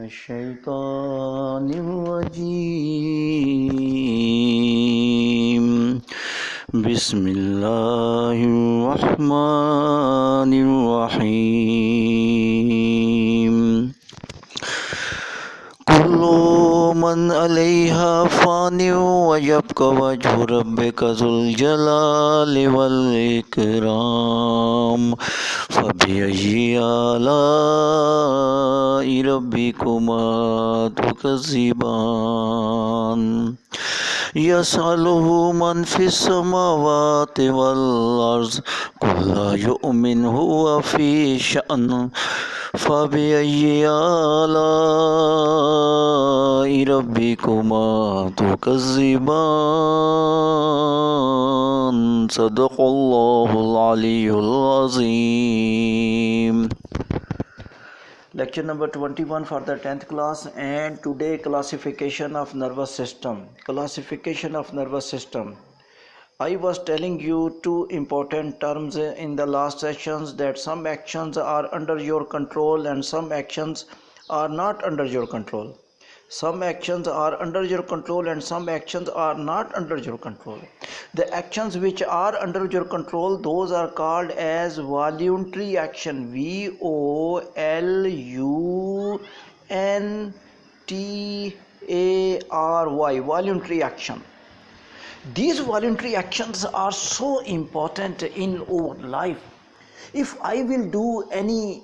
मिनश्शैतानिर्रजीम बिस्मिल्लाहिर्रहमानिर्रहीम कुल्लु मन अलैहा फ़ानिन व यब्का वज्हु रब्बिका ज़ुल जलालि वल इकराम फ़बिअय्यि आलाइ रब्बिकुमा तुकज़्ज़िबान यसअलुहु मन फ़िस समावाति वल अर्ज़ कुल्लु यौमिन हुवा फ़ी शअन फ़बिअय्यि आलाइ रब्बिकुमा तुकज़्ज़िबान सदक़ल्लाहुल अलियुल अज़ीम। Lecture number 21 for the 10th class, and today classification of nervous system. Classification of nervous system. I was telling you two important terms in the last sessions, that some actions are under your control and some actions are not under your control. Some actions are under your control and some actions are not under your control. The actions which are under your control, those are called as voluntary action. VOLUNTARY, voluntary action. These voluntary actions are so important in our life. If I will do any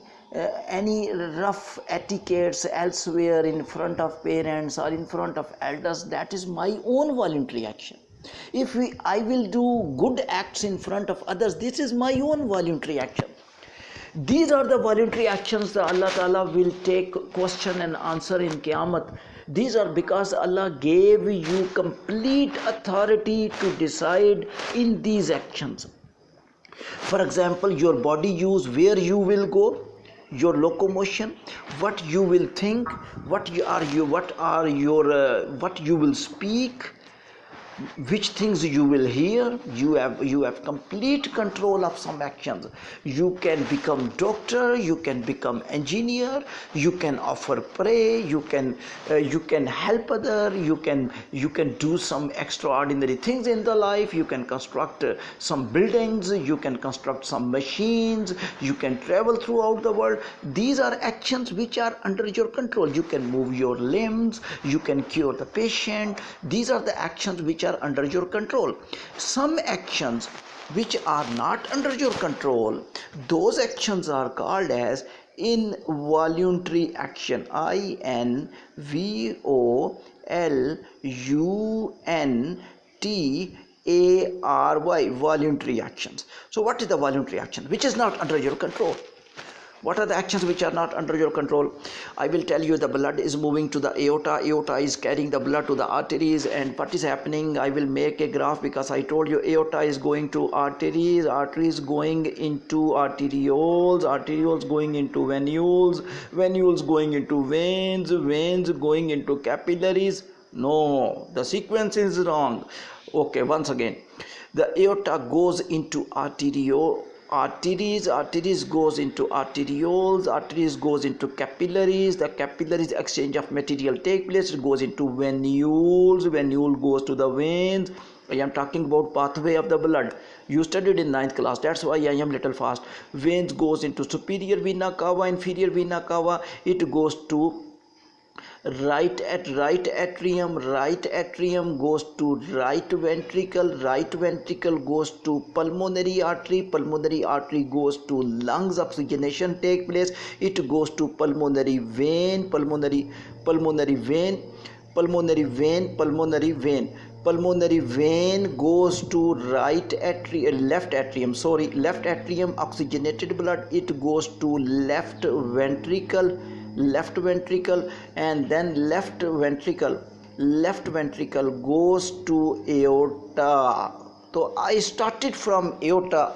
rough etiquettes elsewhere in front of parents or in front of elders, that is my own voluntary action. If I will do good acts in front of others, this is my own voluntary action. These are the voluntary actions that Allah Ta'ala will take question and answer in Qiyamah. These are because Allah gave you complete authority to decide in these actions. For example, your body use, where you will go, your locomotion, what you will think, what you will speak, which things you will hear. You have complete control of some actions. You can become doctor, you can become engineer, you can offer pray, you can help other, you can do some extraordinary things in the life. You can construct some buildings, you can construct some machines, you can travel throughout the world. These are actions which are under your control. You can move your limbs, you can cure the patient. These are the actions which are under your control. Some actions which are not under your control, those actions are called as involuntary action. INVOLUNTARY, voluntary actions. So what is the voluntary action which is not under your control? What are the actions which are not under your control? I will tell you. The blood is moving to the aorta. Aorta is carrying the blood to the arteries. And what is happening? I will make a graph, because I told you aorta is going to arteries, arteries going into arterioles, arterioles going into venules, venules going into veins, veins going into capillaries. No, the sequence is wrong. Okay, once again. The aorta goes into arteries, arteries goes into arterioles, arteries goes into capillaries, the capillaries exchange of material take place, it goes into venules, venule goes to the veins. I am talking about pathway of the blood. You studied in 9th class, that's why I am little fast. Veins goes into superior vena cava, inferior vena cava, it goes to right atrium, right atrium goes to right ventricle goes to pulmonary artery goes to lungs, oxygenation take place, it goes to pulmonary vein, pulmonary vein goes to left atrium, oxygenated blood, it goes to left ventricle, and then left ventricle goes to aorta. So I started from aorta,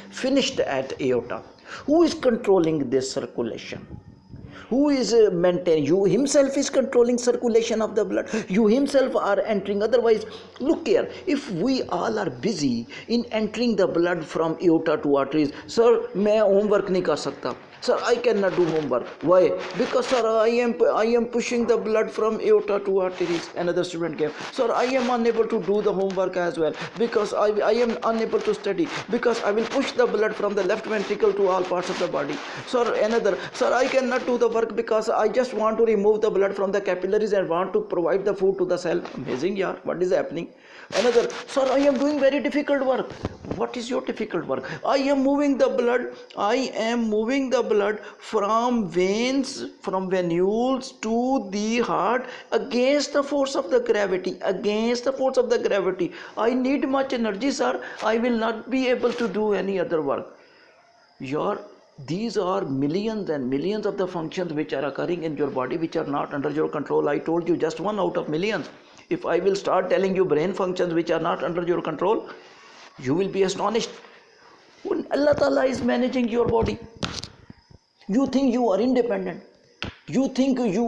finished at aorta. Who is controlling this circulation? Who is maintaining? You himself is controlling circulation of the blood. You himself are entering. Otherwise, look here, if we all are busy in entering the blood from aorta to arteries, sir, मैं homework नहीं कर सकता, Sir, I cannot do homework. Why? Because sir, I am pushing the blood from aorta to arteries. Another student came. Sir, I am unable to do the homework as well because I am unable to study because I will push the blood from the left ventricle to all parts of the body. Sir, another. Sir, I cannot do the work because I just want to remove the blood from the capillaries and want to provide the food to the cell. Amazing, yeah. What is happening? Another. Sir, I am doing very difficult work. What is your difficult work? I am moving the blood. I am moving the blood from veins, from venules to the heart against the force of the gravity. Against the force of the gravity. I need much energy, sir. I will not be able to do any other work. These are millions and millions of the functions which are occurring in your body which are not under your control. I told you just one out of millions. If I will start telling you brain functions which are not under your control, you will be astonished. When Allah Ta'ala is managing your body, you think you are independent. You think you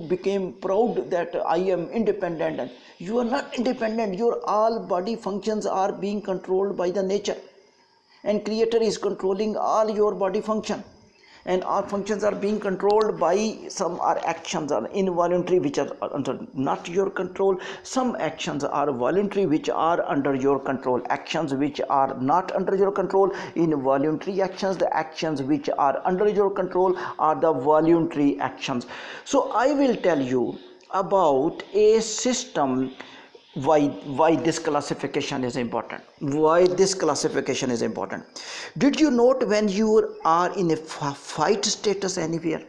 became proud that I am independent. And you are not independent. Your all body functions are being controlled by the nature. And Creator is controlling all your body function. And our functions are being controlled by some are actions are involuntary which are under not your control. Some actions are voluntary which are under your control. Actions which are not under your control, involuntary actions. The actions which are under your control are the voluntary actions. So I will tell you about a system. Why this classification is important? Why this classification is important? Did you note when you are in a fight status anywhere?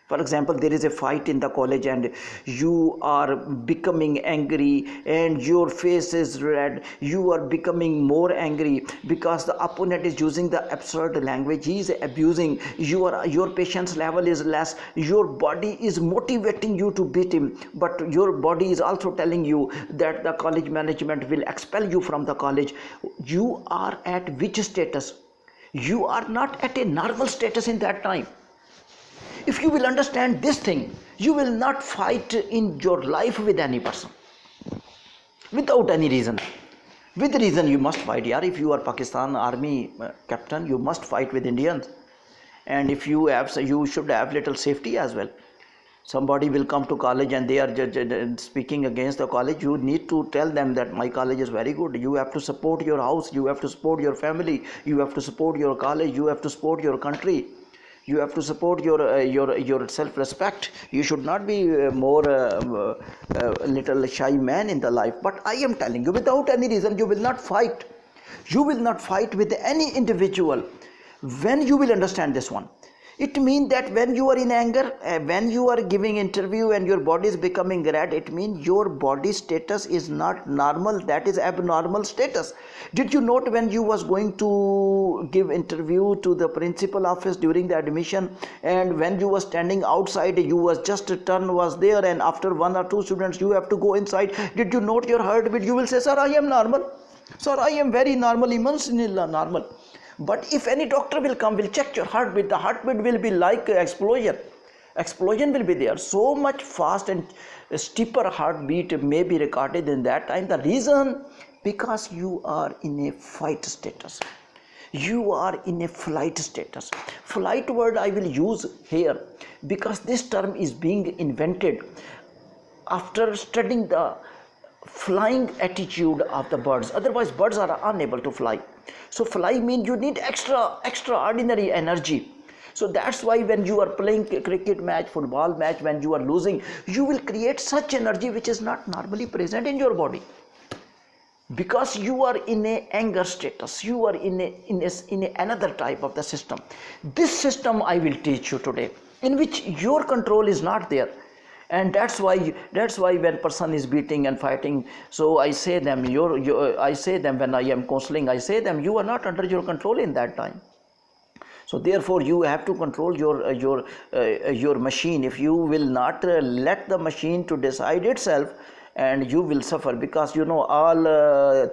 For example, there is a fight in the college and you are becoming angry and your face is red. You are becoming more angry because the opponent is using the absurd language. He is abusing. Your patience level is less. Your body is motivating you to beat him. But your body is also telling you that the college management will expel you from the college. You are at which status? You are not at a normal status in that time. If you will understand this thing, you will not fight in your life with any person without any reason. With reason you must fight. Yaar, if you are Pakistan Army captain, you must fight with Indians. And if you have, so you should have little safety as well. Somebody will come to college and they are speaking against the college. You need to tell them that my college is very good. You have to support your house. You have to support your family. You have to support your college. You have to support your country. You have to support your self-respect. You should not be more little shy man in the life. But I am telling you, without any reason, you will not fight. You will not fight with any individual. When you will understand this one, it means that when you are in anger, when you are giving interview and your body is becoming red, it means your body status is not normal. That is abnormal status. Did you note when you was going to give interview to the principal office during the admission, and when you were standing outside, you was just a turn was there, and after 1 or 2 students you have to go inside. Did you note your heartbeat? You will say, sir, I am normal. Sir, I am very normal, immensely normal. But if any doctor will come, will check your heartbeat, the heartbeat will be like explosion. Explosion will be there. So much fast and steeper heartbeat may be recorded in that time. The reason, because you are in a fight status. You are in a flight status. Flight word I will use here because this term is being invented after studying the flying attitude of the birds. Otherwise birds are unable to fly. So fly means you need extraordinary energy. So that's why when you are playing cricket match, football match, when you are losing, you will create such energy which is not normally present in your body. Because you are in a anger status, you are in another type of the system. This system I will teach you today, in which your control is not there. And that's why when person is beating and fighting, so I say them, I say them when I am counseling, I say them, you are not under your control in that time. So therefore you have to control your machine. If you will not let the machine to decide itself, and you will suffer, because you know all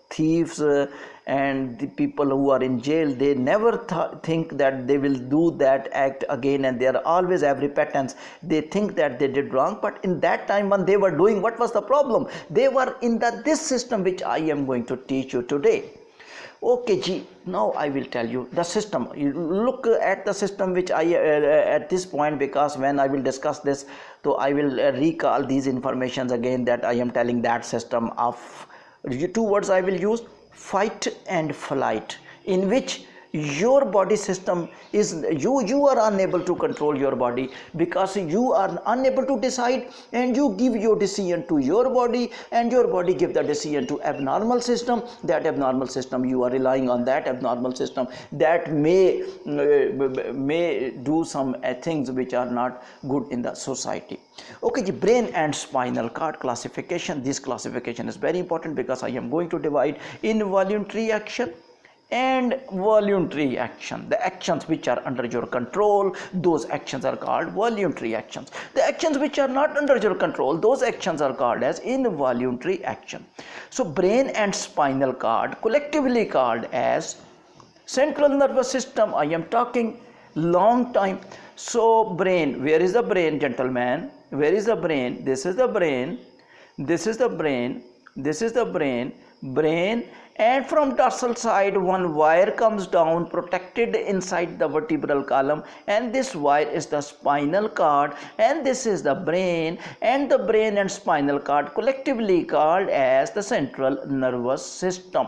thieves and the people who are in jail, they never think that they will do that act again, and they are always have repentance. They think that they did wrong, but in that time when they were doing, what was the problem? They were in this system which I am going to teach you today. Okay ji, now I will tell you the system. You look at the system which I at this point, because when I will discuss this, so I will recall these informations again, that I am telling that system of two words I will use: fight and flight, in which your body system is, you are unable to control your body, because you are unable to decide, and you give your decision to your body, and your body give the decision to abnormal system. That abnormal system, you are relying on that abnormal system, that may do some things which are not good in the society. Okay, the brain and spinal cord classification. This classification is very important, because I am going to divide involuntary action and voluntary action. The actions which are under your control, those actions are called voluntary actions. The actions which are not under your control, those actions are called as involuntary action. So brain and spinal cord, collectively called as central nervous system. I am talking long time. So brain, where is the brain, gentlemen? Where is the brain? This is the brain, this is the brain, this is the brain. And from dorsal side one wire comes down, protected inside the vertebral column, and this wire is the spinal cord, and this is the brain, and the brain and spinal cord collectively called as the central nervous system.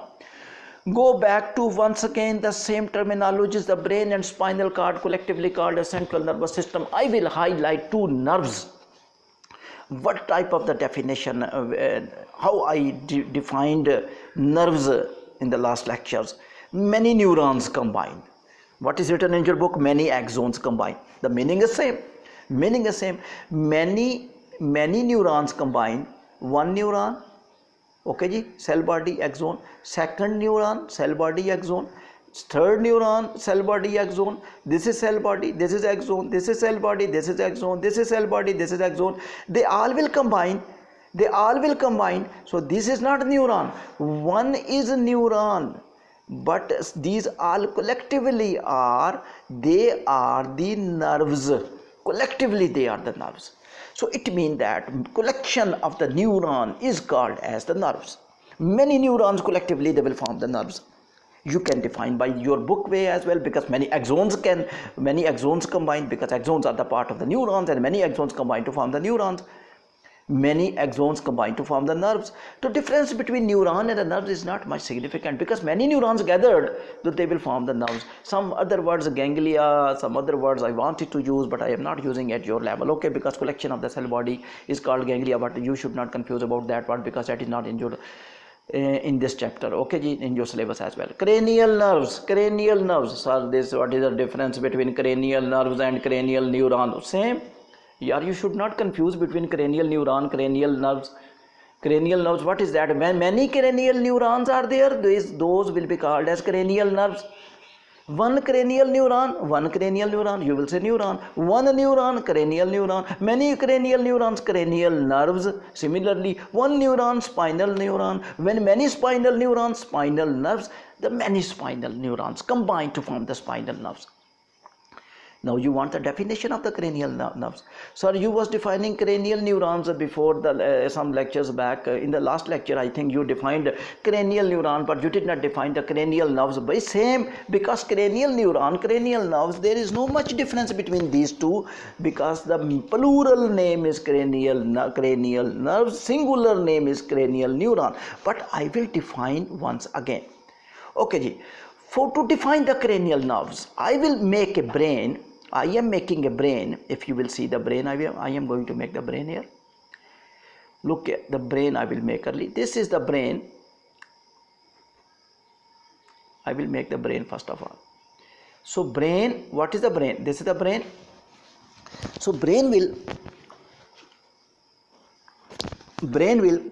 Go back to once again the same terminologies: the brain and spinal cord collectively called as central nervous system. I will highlight two nerves. What type of the definition, how I defined nerves in the last lectures. Many neurons combined. What is written in your book? Many axons combined. The meaning is same. Meaning is same. Many neurons combined. One neuron, okay ji, cell body axon. Second neuron, cell body axon. Third neuron, cell body axon. This is cell body, this is axon, this is cell body, this is axon, this is cell body, this is axon. They all will combine. They all will combine. So this is not a neuron. One is a neuron, but these all collectively are, they are the nerves. Collectively they are the nerves. So it means that collection of the neuron is called as the nerves. Many neurons collectively they will form the nerves. You can define by your book way as well, because many axons combine, because axons are the part of the neurons, and many axons combine to form the neurons. Many axons combine to form the nerves. The difference between neuron and the nerves is not much significant, because many neurons gathered that they will form the nerves. Some other words, ganglia, some other words I wanted to use, but I am not using at your level, okay, because collection of the cell body is called ganglia, but you should not confuse about that word, because that is not in your in this chapter, okay ji, in your syllabus as well. Cranial nerves. Sir, this, what is the difference between cranial nerves and cranial neuron? Same. Yeah, you should not confuse between cranial neuron, cranial nerves. Cranial nerves, what is that? When many cranial neurons are there, those will be called as cranial nerves. One cranial neuron, you will say neuron. One neuron, cranial neuron. Many cranial neurons, cranial nerves. Similarly, one neuron, spinal neuron. When many spinal neurons, spinal nerves. The many spinal neurons combine to form the spinal nerves. Now you want the definition of the cranial nerves. Sir, you was defining cranial neurons before the some lectures back. In the last lecture, I think you defined cranial neuron, but you did not define the cranial nerves. But same, because cranial neuron, cranial nerves, there is no much difference between these two, because the plural name is cranial nerves, singular name is cranial neuron. But I will define once again. Okay ji. For to define the cranial nerves, I will make a brain. I am making a brain. If you will see the brain, I am going to make the brain here. Look at the brain I will make early. This is the brain. I will make the brain first of all. So brain, what is the brain? This is the brain. So brain will,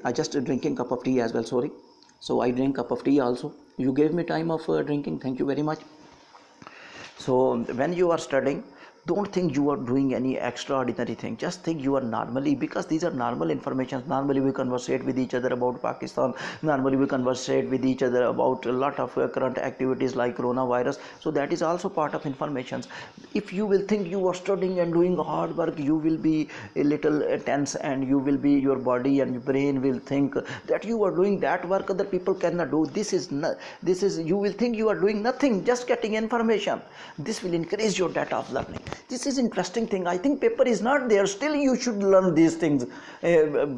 I just drinking cup of tea as well, sorry. So I drink cup of tea also. You gave me time of drinking. Thank you very much. So when you are studying, Don't think you are doing any extraordinary thing. Just think you are normally, because these are normal information. Normally we conversate with each other about Pakistan. Normally we conversate with each other about a lot of current activities like coronavirus. So that is also part of information. If you will think you are studying and doing hard work, you will be a little tense, and you will be, your body and your brain will think that you are doing that work other people cannot do. This is you will think you are doing nothing, just getting information. This will increase your data of learning. This is interesting thing. I think paper is not there, still you should learn these things,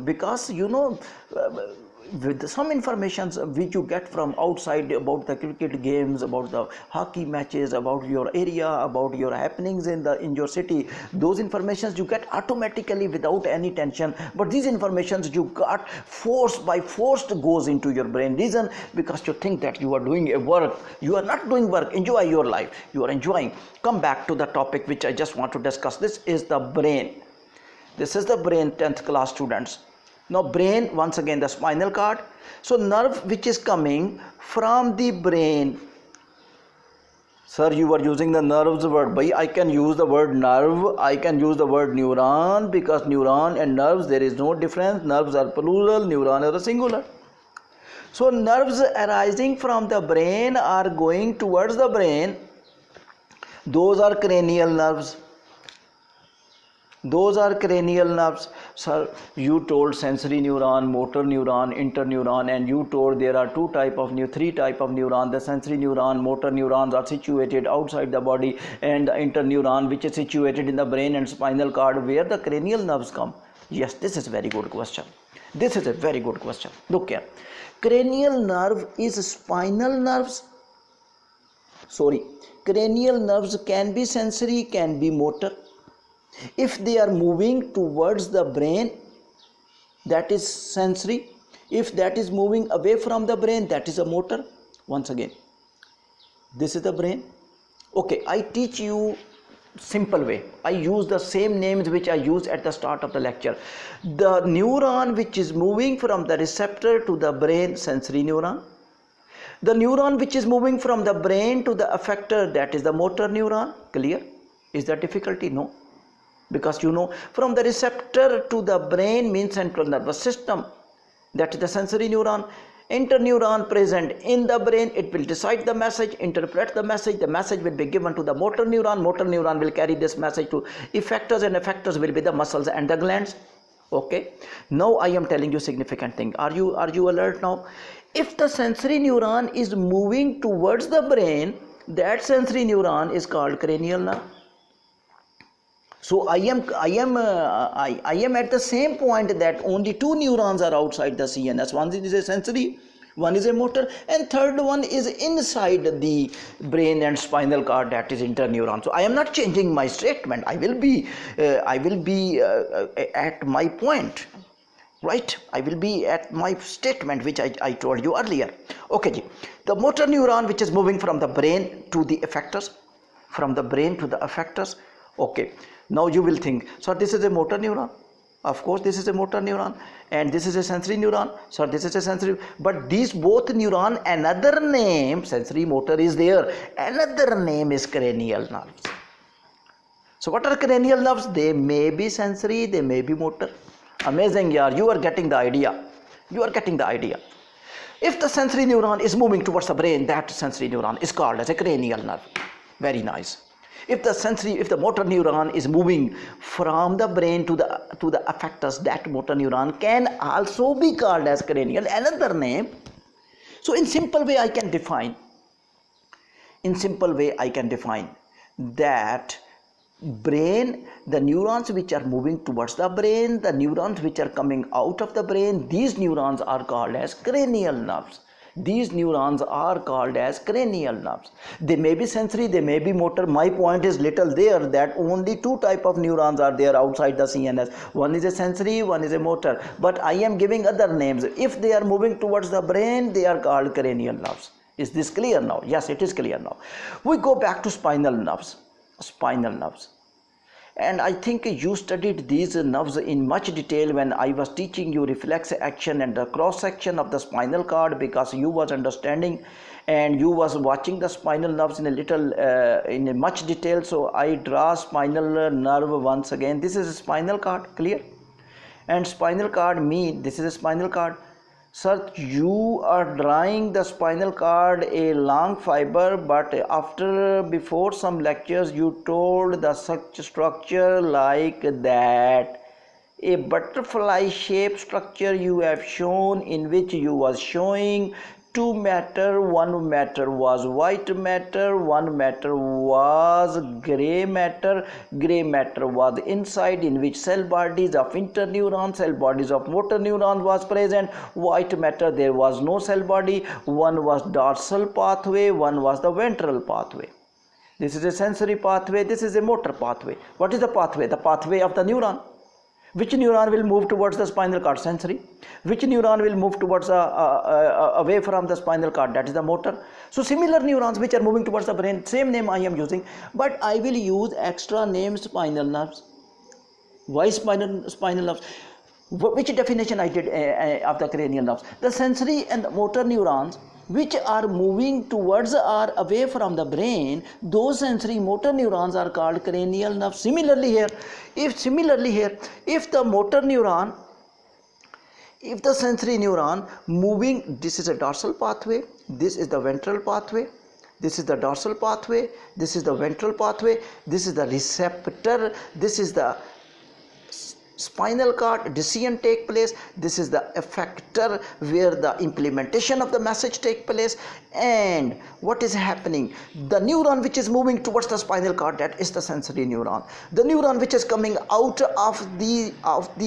because with some information which you get from outside about the cricket games, about the hockey matches, about your area, about your happenings in your city, those informations you get automatically without any tension. But these informations you got force goes into your brain. Reason? Because you think that you are doing a work. You are not doing work. Enjoy your life. You are enjoying. Come back to the topic which I just want to discuss. This is the brain. This is the brain, 10th class students. Now brain, once again the spinal cord. So nerve which is coming from the brain. Sir, you are using the nerves word. Bhai, I can use the word nerve, I can use the word neuron, because neuron and nerves, there is no difference. Nerves are plural, neuron are singular. So nerves arising from the brain are going towards the brain. Those are cranial nerves. Those are cranial nerves. Sir, you told sensory neuron, motor neuron, interneuron, and you told there are three type of neuron. The sensory neuron, motor neurons are situated outside the body, and the interneuron which is situated in the brain and spinal cord, where the cranial nerves come. Yes, this is a very good question. This is a very good question. Look here. Cranial nerve is spinal nerves. Sorry. Cranial nerves can be sensory, can be motor. If they are moving towards the brain, that is sensory. If that is moving away from the brain, that is a motor. Once again, this is the brain. Okay, I teach you simple way. I use the same names which I used at the start of the lecture. The neuron which is moving from the receptor to the brain, sensory neuron. The neuron which is moving from the brain to the effector, that is the motor neuron. Clear? Is there difficulty? No. Because from the receptor to the brain means central nervous system, that is the sensory neuron. Interneuron present in the brain, it will decide the message, interpret the message will be given to the motor neuron will carry this message to effectors, and effectors will be the muscles and the glands. Okay, now I am telling you significant thing. Are you alert now? If the sensory neuron is moving towards the brain, that sensory neuron is called cranial nerve. So I am at the same point that only two neurons are outside the CNS. One is a sensory, one is a motor, and third one is inside the brain and spinal cord, that is interneuron. So I am not changing my statement. I will be at my point, right? I will be at my statement which I told you earlier. Okay, the motor neuron which is moving from the brain to the effectors, from the brain to the effectors. Okay. Now you will think, so this is a motor neuron. Of course, this is a motor neuron, and this is a sensory neuron. So this is a sensory, but these both neuron, another name, sensory motor is there. Another name is cranial nerves. So what are cranial nerves? They may be sensory, they may be motor. Amazing, yaar. You are getting the idea. You are getting the idea. If the sensory neuron is moving towards the brain, that sensory neuron is called as a cranial nerve. Very nice. If the motor neuron is moving from the brain to the effectors, that motor neuron can also be called as cranial, another name. So in simple way I can define that brain, the neurons which are moving towards the brain, the neurons which are coming out of the brain, these neurons are called as cranial nerves. These neurons are called as cranial nerves. They may be sensory, they may be motor. My point is little there that only two type of neurons are there outside the CNS. One is a sensory, one is a motor. But I am giving other names. If they are moving towards the brain, they are called cranial nerves. Is this clear now? Yes, it is clear now. We go back to spinal nerves. Spinal nerves. And I think you studied these nerves in much detail when I was teaching you reflex action and the cross section of the spinal cord, because you was understanding and you was watching the spinal nerves in a little in a much detail. So I draw spinal nerve once again. This is a spinal cord, clear? And spinal cord mean this is a spinal cord. Sir, you are drawing the spinal cord a long fiber, but before some lectures you told the such structure like that. A butterfly shaped structure you have shown, in which you was showing two matter, one matter was white matter, one matter was gray matter was inside, in which cell bodies of interneurons, cell bodies of motor neurons was present. White matter, there was no cell body, one was dorsal pathway, one was the ventral pathway. This is a sensory pathway, this is a motor pathway. What is the pathway? The pathway of the neuron. Which neuron will move towards the spinal cord? Sensory. Which neuron will move towards away from the spinal cord? That is the motor. So similar neurons which are moving towards the brain, same name I am using, but I will use extra name spinal nerves. Why spinal nerves? Which definition I did of the cranial nerves? The sensory and the motor neurons which are moving towards or away from the brain, those sensory motor neurons are called cranial nerves. Similarly here, if the motor neuron, if the sensory neuron moving, this is a dorsal pathway, this is the ventral pathway, this is the dorsal pathway, this is the ventral pathway, this is the receptor, this is the spinal cord, decision take place, this is the effector where the implementation of the message take place. And what is happening? The neuron which is moving towards the spinal cord, that is the sensory neuron. The neuron which is coming out of the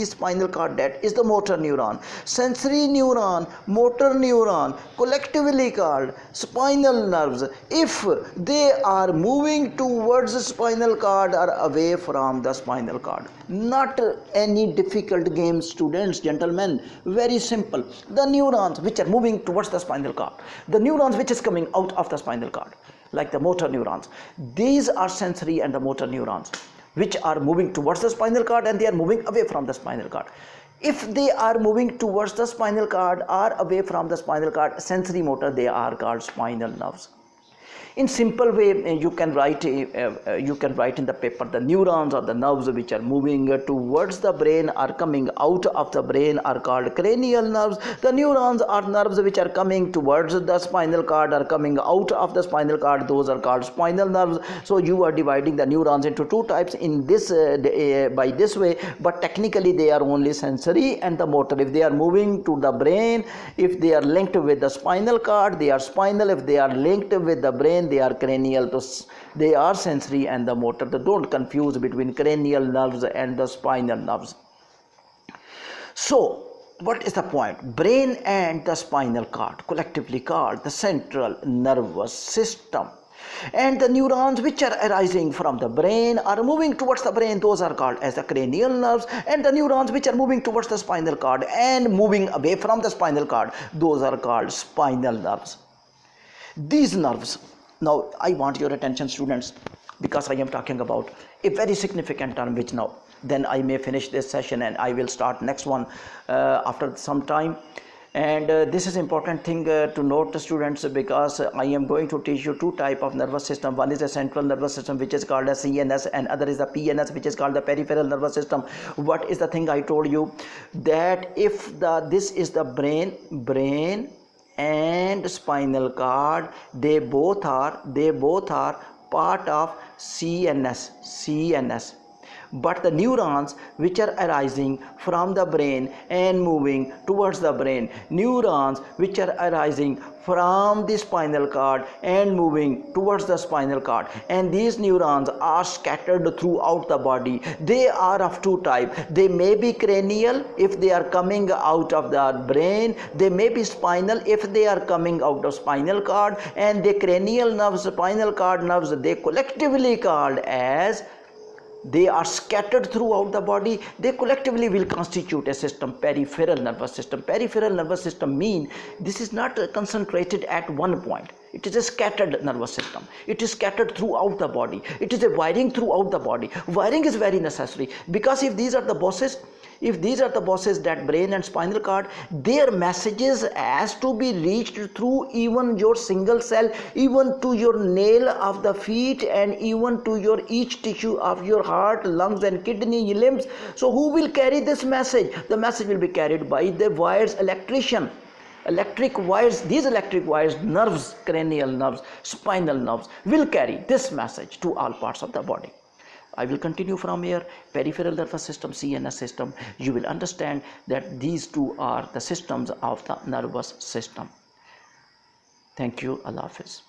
spinal cord, that is the motor neuron. Sensory neuron, motor neuron, collectively called spinal nerves. If they are moving towards the spinal cord or away from the spinal cord, not any difficult game, students, gentlemen, very simple. The neurons which are moving towards the spinal cord, the neurons which is coming out of the spinal cord, like the motor neurons, these are sensory and the motor neurons which are moving towards the spinal cord and they are moving away from the spinal cord. If they are moving towards the spinal cord or away from the spinal cord, sensory motor, they are called spinal nerves. In simple way, you can write in the paper, the neurons or the nerves which are moving towards the brain or coming out of the brain are called cranial nerves. The neurons or nerves which are coming towards the spinal cord or coming out of the spinal cord, those are called spinal nerves. So you are dividing the neurons into two types in this by this way, but technically they are only sensory and the motor. If they are moving to the brain, if they are linked with the spinal cord, they are spinal. If they are linked with the brain, they are cranial. So they are sensory and the motor. Don't confuse between cranial nerves and the spinal nerves. So what is the point? Brain and the spinal cord, collectively called the central nervous system. And the neurons which are arising from the brain are moving towards the brain, those are called as the cranial nerves. And the neurons which are moving towards the spinal cord and moving away from the spinal cord, those are called spinal nerves. These nerves, now I want your attention, students, because I am talking about a very significant term which now then I may finish this session and I will start next one after some time. And this is important thing to note, students, because I am going to teach you two type of nervous system. One is a central nervous system which is called as CNS, and other is the PNS which is called the peripheral nervous system. What is the thing I told you? That if this is the brain and spinal cord, they both are part of CNS. But the neurons which are arising from the brain and moving towards the brain, neurons which are arising from the spinal cord and moving towards the spinal cord, and these neurons are scattered throughout the body. They are of two types. They may be cranial if they are coming out of the brain, they may be spinal if they are coming out of spinal cord, and the cranial nerves, spinal cord nerves, they collectively called as, they are scattered throughout the body, they collectively will constitute a system, peripheral nervous system. Peripheral nervous system mean this is not concentrated at one point. It is a scattered nervous system. It is scattered throughout the body. It is a wiring throughout the body. Wiring is very necessary, because if these are the bosses, that brain and spinal cord, their messages has to be reached through even your single cell, even to your nail of the feet, and even to your each tissue of your heart, lungs and kidney, limbs. So who will carry this message? The message will be carried by the wires, electric wires. These electric wires, nerves, cranial nerves, spinal nerves, will carry this message to all parts of the body. I will continue from here. Peripheral nervous system, CNS system. You will understand that these two are the systems of the nervous system. Thank you. Allah Hafiz.